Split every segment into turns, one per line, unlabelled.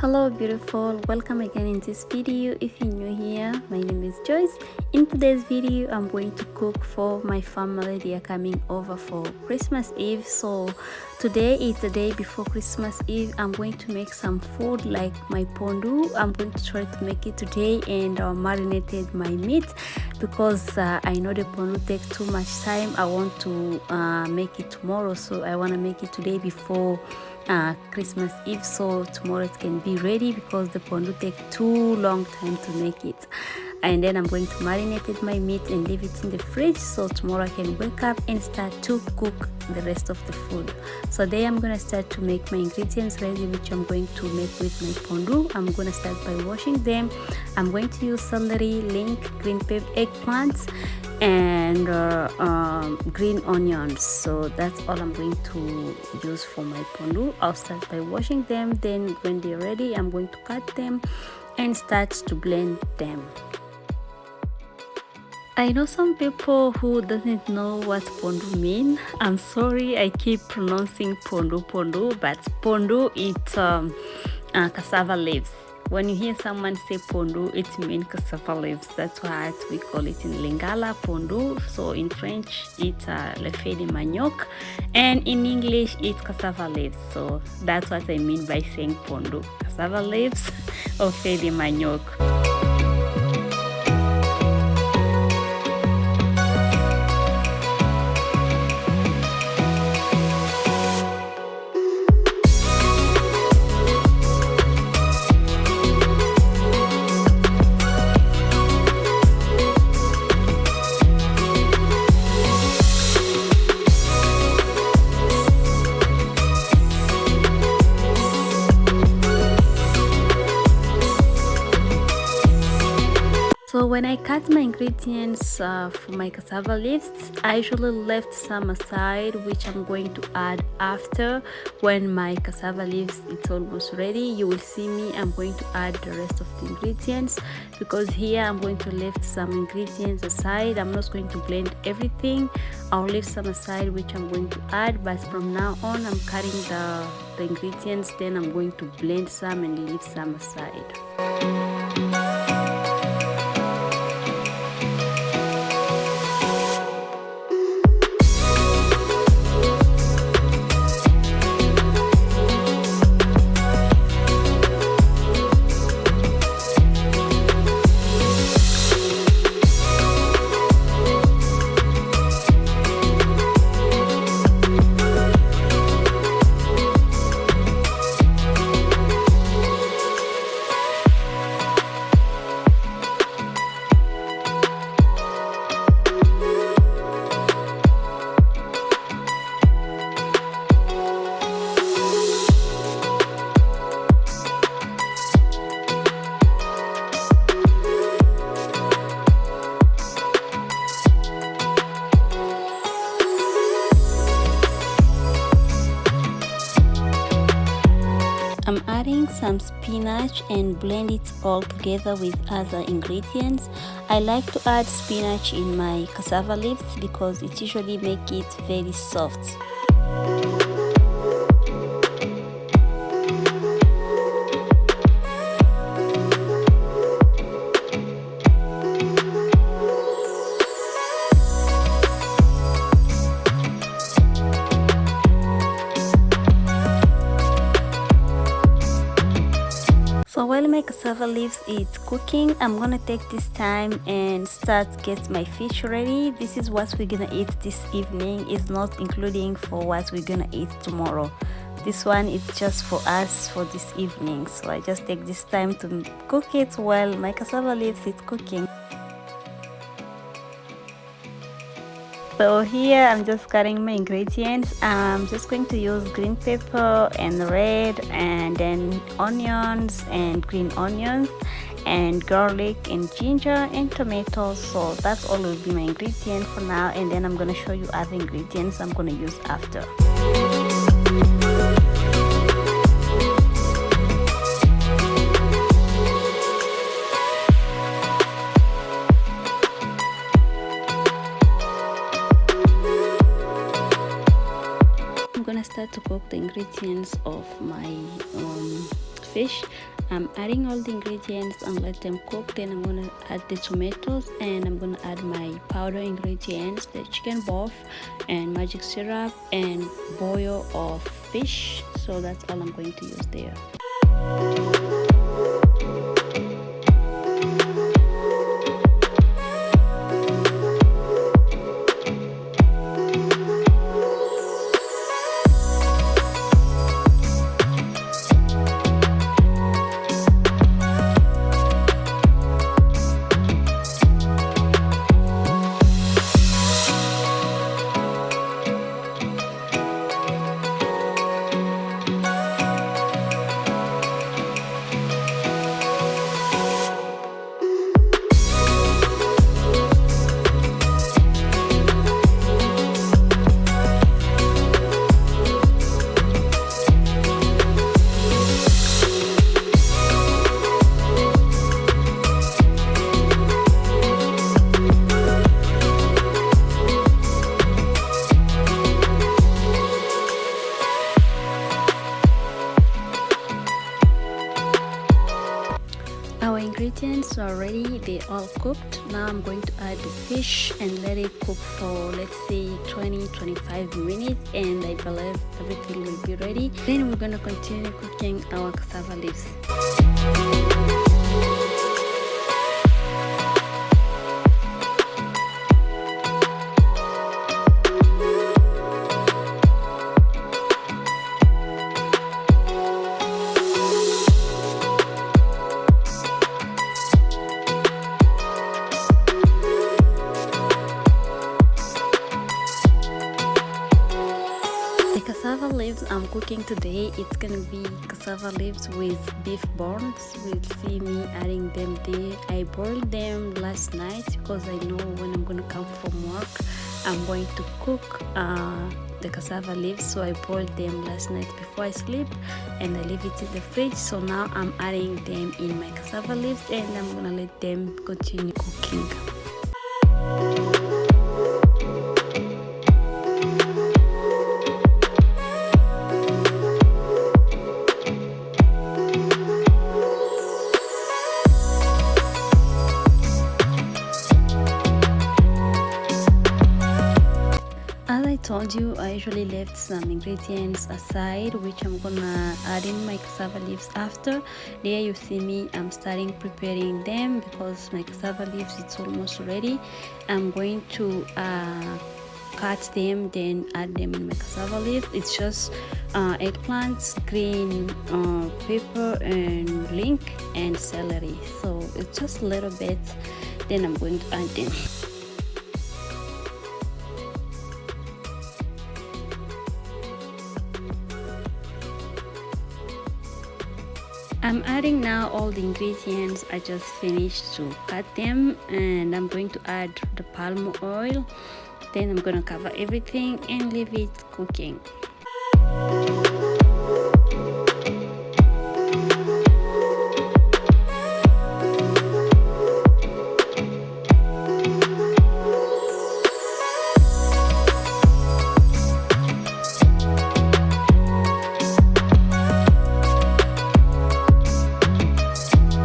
Hello beautiful, welcome again in this video. If you're new here, my name is Joyce. In today's video I'm going to cook for my family. They are coming over for Christmas Eve, so today is the day before Christmas Eve. I'm going to make some food like my pondu. I'm going to try to make it today, and marinated my meat because I know the pondu takes too much time. I want to make it tomorrow, so I want to make it today before Christmas Eve, so tomorrow it can be ready because the pondu take too long time to make it. And then I'm going to marinate my meat and leave it in the fridge, so tomorrow I can wake up and start to cook the rest of the food. So today I'm gonna start to make my ingredients ready, which I'm going to make with my pondu. I'm gonna start by washing them. I'm going to use celery, link, green pepper, eggplants, and green onions. So that's all I'm going to use for my pondu. I'll start by washing them, then when they're ready I'm going to cut them and start to blend them. I know some people who doesn't know what pondu mean. I'm sorry, I keep pronouncing pondu, but pondu it's cassava leaves. When you hear someone say pondu, it means cassava leaves. That's why we call it in Lingala pondu. So in French, it's le feuille de manioc, and in English, it's cassava leaves. So that's what I mean by saying pondu, cassava leaves or feuille de manioc. So when I cut my ingredients for my cassava leaves, I usually left some aside, which I'm going to add after. When my cassava leaves it's almost ready, you will see me, I'm going to add the rest of the ingredients, because here I'm going to leave some ingredients aside. I'm not going to blend everything. I'll leave some aside which I'm going to add, but from now on I'm cutting the ingredients, then I'm going to blend some and leave some aside. I'm adding some spinach and blend it all together with other ingredients. I like to add spinach in my cassava leaves because it usually makes it very soft. So while my cassava leaves is cooking, I'm gonna take this time and start get my fish ready. This is what we're gonna eat this evening. It's not including for what we're gonna eat tomorrow. This one is just for us for this evening. So I just take this time to cook it while my cassava leaves is cooking. So here I'm just cutting my ingredients. I'm just going to use green pepper and red, and then onions and green onions, and garlic and ginger and tomatoes. So that's all will be my ingredient for now, and then I'm gonna show you other ingredients I'm gonna use after. I'm gonna start to cook the ingredients of my fish. I'm adding all the ingredients and let them cook. Then I'm gonna add the tomatoes, and I'm gonna add my powder ingredients, the chicken broth and magic syrup and boil of fish. So that's all I'm going to use there. Our ingredients are ready, they all cooked. Now I'm going to add the fish and let it cook for, let's say, 20-25 minutes, and I believe everything will be ready. Then we're going to continue cooking our cassava leaves. Cassava leaves I'm cooking today, it's gonna be cassava leaves with beef bones. We'll see me adding them there. I boiled them last night because I know when I'm gonna come from work I'm going to cook the cassava leaves, so I boiled them last night before I sleep and I leave it in the fridge. So now I'm adding them in my cassava leaves and I'm gonna let them continue cooking. Told you I usually left some ingredients aside, which I'm gonna add in my cassava leaves after. There you see me, I'm starting preparing them because my cassava leaves it's almost ready. I'm going to cut them, then add them in my cassava leaf. It's just eggplants, green pepper and link and celery, so it's just a little bit. Then I'm going to add them. I'm adding now all the ingredients. I just finished to cut them, and I'm going to add the palm oil. Then I'm going to cover everything and leave it cooking.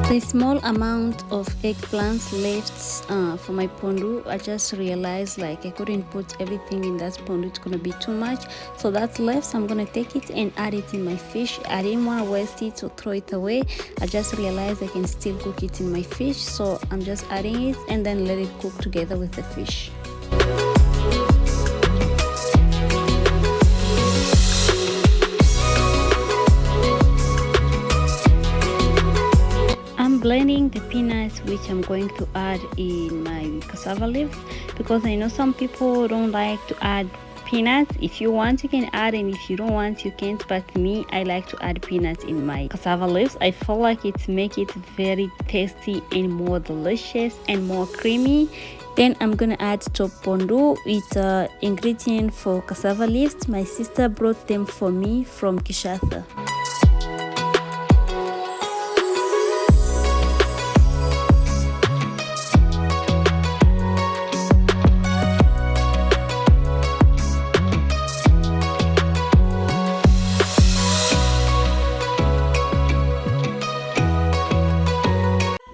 A small amount of eggplants left for my pondu. I just realized like I couldn't put everything in that pondu, it's gonna be too much, so that's left. So I'm gonna take it and add it in my fish. I didn't want to waste it or throw it away. I just realized I can still cook it in my fish, so I'm just adding it and then let it cook together with the fish. Blending the peanuts, which I'm going to add in my cassava leaf, because I know some people don't like to add peanuts. If you want you can add, and if you don't want you can't, but me I like to add peanuts in my cassava leaves. I feel like it make it very tasty and more delicious and more creamy. Then I'm gonna add top pondu. It's an ingredient for cassava leaves. My sister brought them for me from Kinshasa.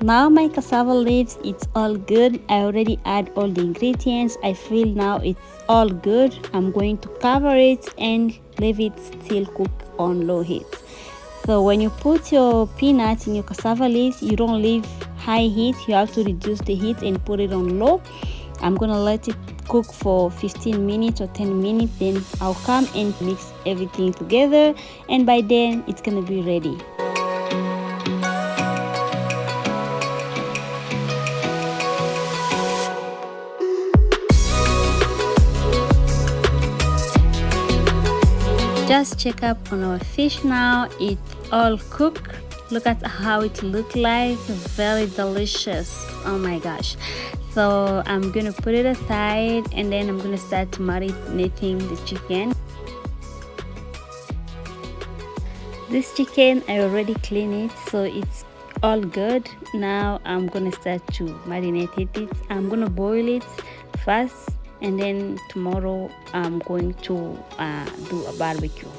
Now my cassava leaves, it's all good. I already add all the ingredients. I feel now it's all good. I'm going to cover it and leave it still cook on low heat. So when you put your peanuts in your cassava leaves, you don't leave high heat. You have to reduce the heat and put it on low. I'm gonna let it cook for 15 minutes or 10 minutes, then I'll come and mix everything together, and by then it's gonna be ready. Just check up on our fish now. It's all cooked. Look at how it look like. Very delicious. Oh my gosh. So I'm gonna put it aside, and then I'm gonna start marinating the chicken. This chicken, I already cleaned it, so it's all good. Now I'm gonna start to marinate it. I'm gonna boil it first, and then tomorrow I'm going to do a barbecue.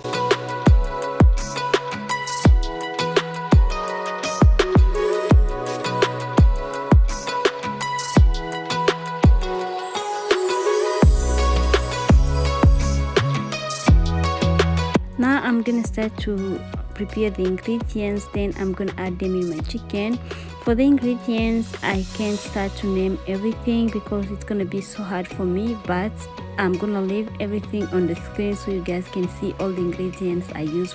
Now I'm gonna start to prepare the ingredients, then I'm gonna add them in my chicken. For the ingredients, I can't start to name everything because it's gonna be so hard for me, but I'm gonna leave everything on the screen so you guys can see all the ingredients I use.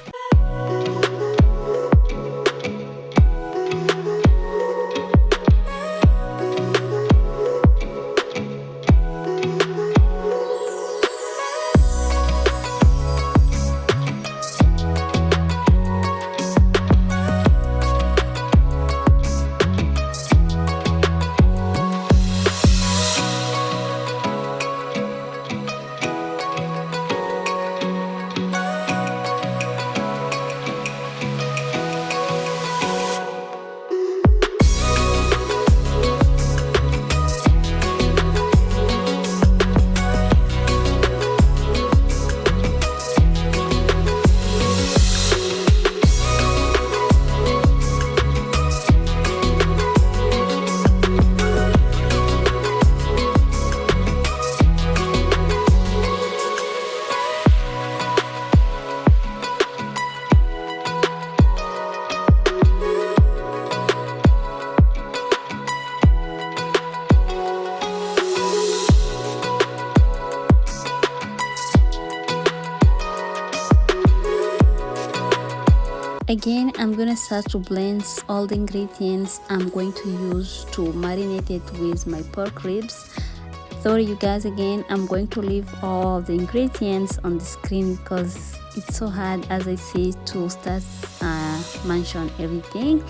Again, I'm gonna start to blend all the ingredients I'm going to use to marinate it with my pork ribs. Sorry you guys, again I'm going to leave all the ingredients on the screen because it's so hard, as I say, to start mention everything.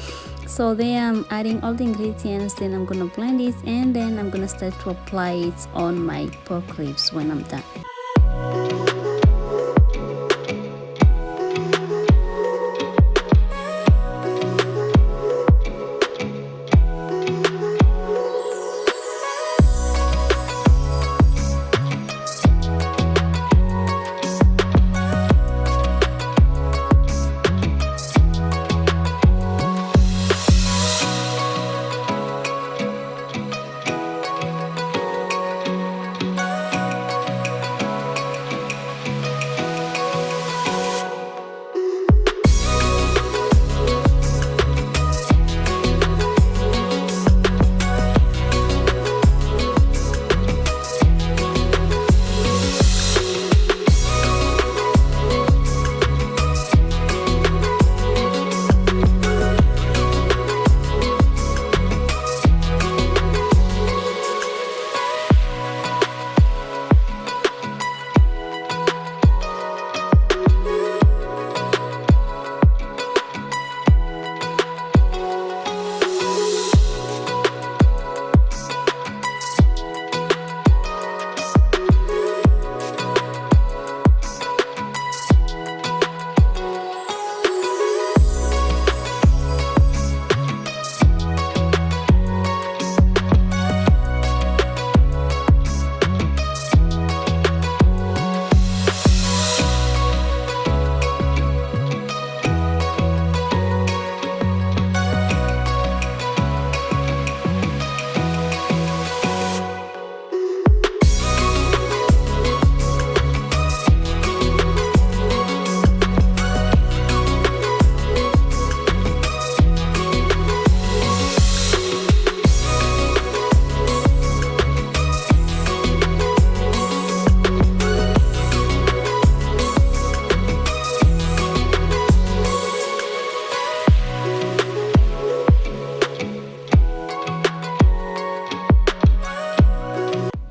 So there I'm adding all the ingredients, then I'm gonna blend it, and then I'm gonna start to apply it on my pork ribs when I'm done.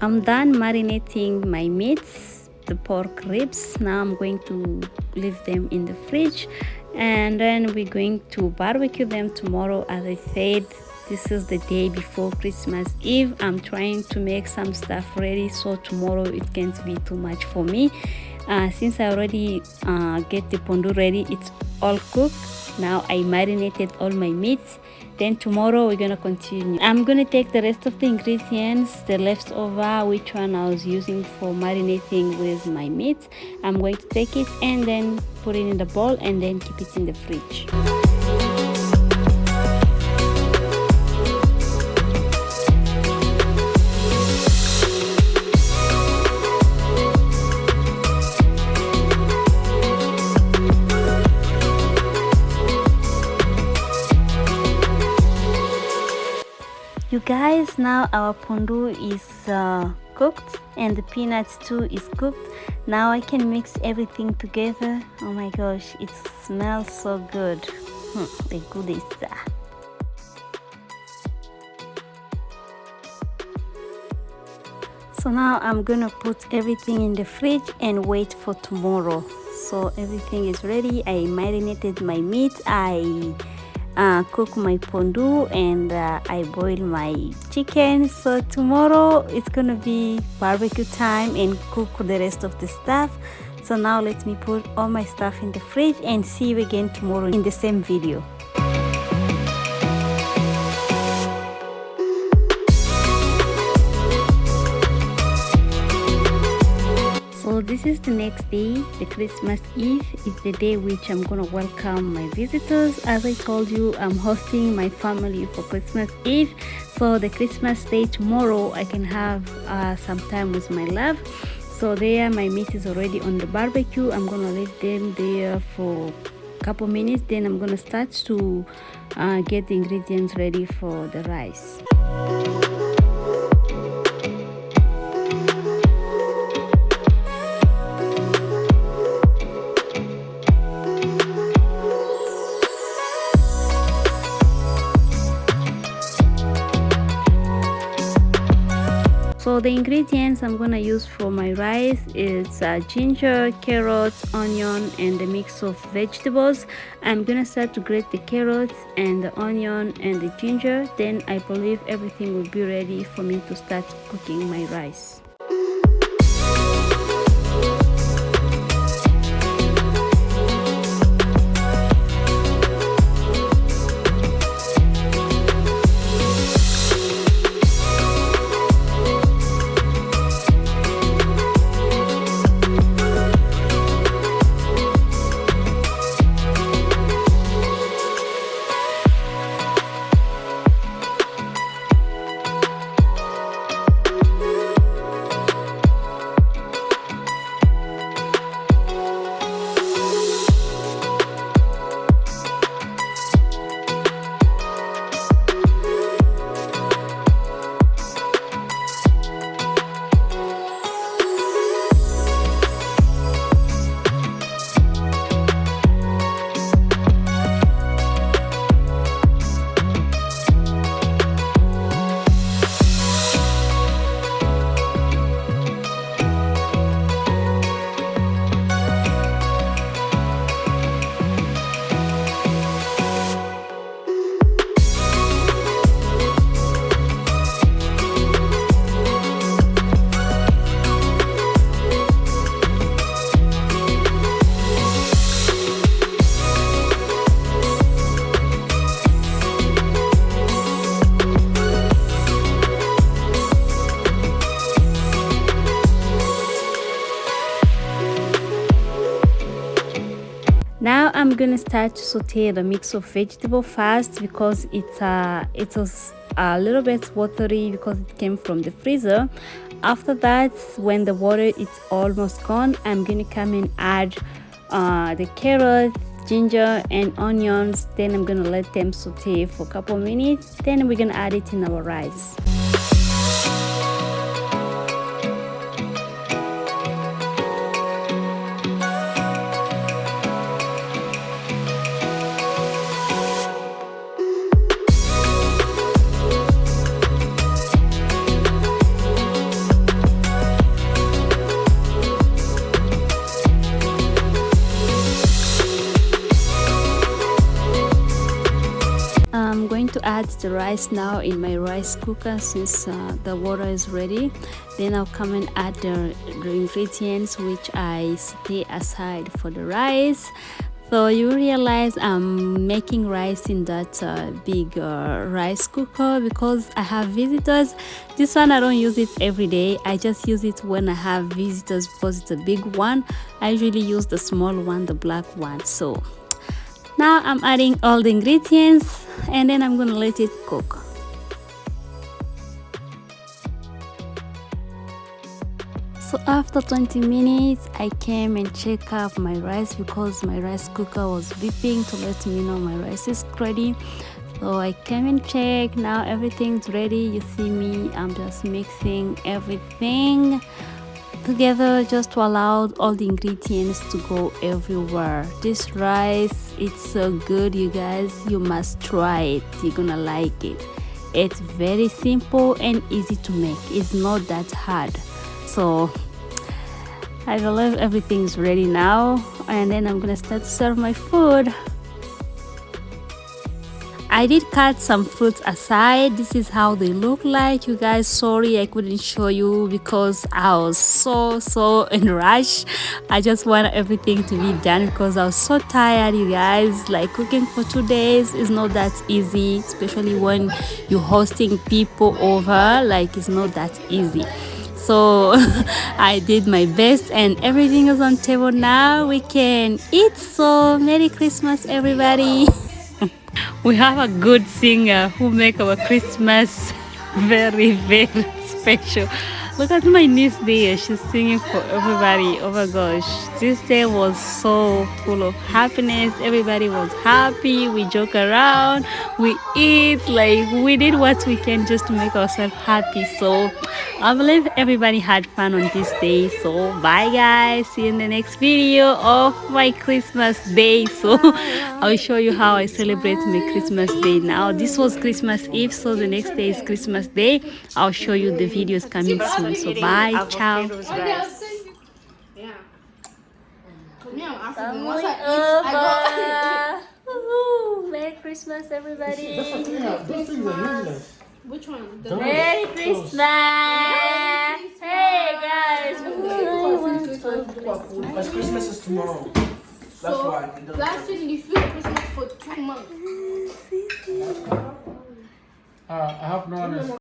I'm done marinating my meats, the pork ribs. Now I'm going to leave them in the fridge, and then we're going to barbecue them tomorrow. As I said, this is the day before Christmas Eve. I'm trying to make some stuff ready, so tomorrow it can't be too much for me. Since I already get the pondu ready, it's all cooked. Now I marinated all my meats. Then tomorrow we're gonna continue. I'm gonna take the rest of the ingredients, the leftover, which one I was using for marinating with my meat. I'm going to take it and then put it in the bowl and then keep it in the fridge. You guys, now our pondu is cooked and the peanuts too is cooked. Now I can mix everything together. Oh my gosh, it smells so good. The good is that. So now I'm gonna put everything in the fridge and wait for tomorrow. So everything is ready. I marinated my meat, I cook my pondu, and I boil my chicken. So tomorrow it's gonna be barbecue time and cook the rest of the stuff. So now let me put all my stuff in the fridge and see you again tomorrow in the same video. So this is the next day, the Christmas Eve. It's the day which I'm gonna welcome my visitors. As I told you, I'm hosting my family for Christmas Eve. So the Christmas day tomorrow, I can have some time with my love. So there, my meat is already on the barbecue. I'm gonna leave them there for a couple minutes. Then I'm gonna start to get the ingredients ready for the rice. So the ingredients I'm gonna use for my rice is ginger, carrots, onion, and a mix of vegetables. I'm gonna start to grate the carrots and the onion and the ginger. Then I believe everything will be ready for me to start cooking my rice. Now I'm gonna start to saute the mix of vegetable first because it was a little bit watery because it came from the freezer. After that, when the water is almost gone, I'm gonna come and add the carrots, ginger and onions. Then I'm gonna let them saute for a couple minutes. Then we're gonna add it in our rice. I'm going to add the rice now in my rice cooker since the water is ready. Then I'll come and add the ingredients which I stay aside for the rice. So you realize I'm making rice in that big rice cooker because I have visitors. This one I don't use it every day. I just use it when I have visitors because it's a big one. I usually use the small one, the black one. So now I'm adding all the ingredients and then I'm gonna let it cook. So after 20 minutes, I came and checked up my rice because my rice cooker was beeping to let me know my rice is ready. So I came and checked. Now everything's ready. You see me, I'm just mixing everything together just to allow all the ingredients to go everywhere. This rice, it's so good, you guys. You must try it. You're gonna like it. It's very simple and easy to make. It's not that hard. So I believe everything's ready now, and then I'm gonna start to serve my food. I did cut some fruits aside. This is how they look like, you guys. Sorry I couldn't show you because I was so in rush. I just want everything to be done because I was so tired, you guys. Like, cooking for 2 days is not that easy, especially when you're hosting people over. Like, it's not that easy. So I did my best and everything is on table now. We can eat. So Merry Christmas, everybody. We have a good singer who make our Christmas very special. Look at my niece there. She's singing for everybody. Oh my gosh, this day was so full of happiness. Everybody was happy. We joke around, we eat, like we did what we can just to make ourselves happy. So I believe everybody had fun on this day. So bye guys, see you in the next video of my Christmas day. So I'll show you how I celebrate my Christmas day now. This was Christmas Eve, so the next day is Christmas day. I'll show you the videos coming soon. So bye, ciao. Merry Christmas, everybody.
Which one?
Merry Christmas. Hey guys.
Because Christmas is tomorrow. That's why. Last year you flew Christmas for 2 months. I have no one else.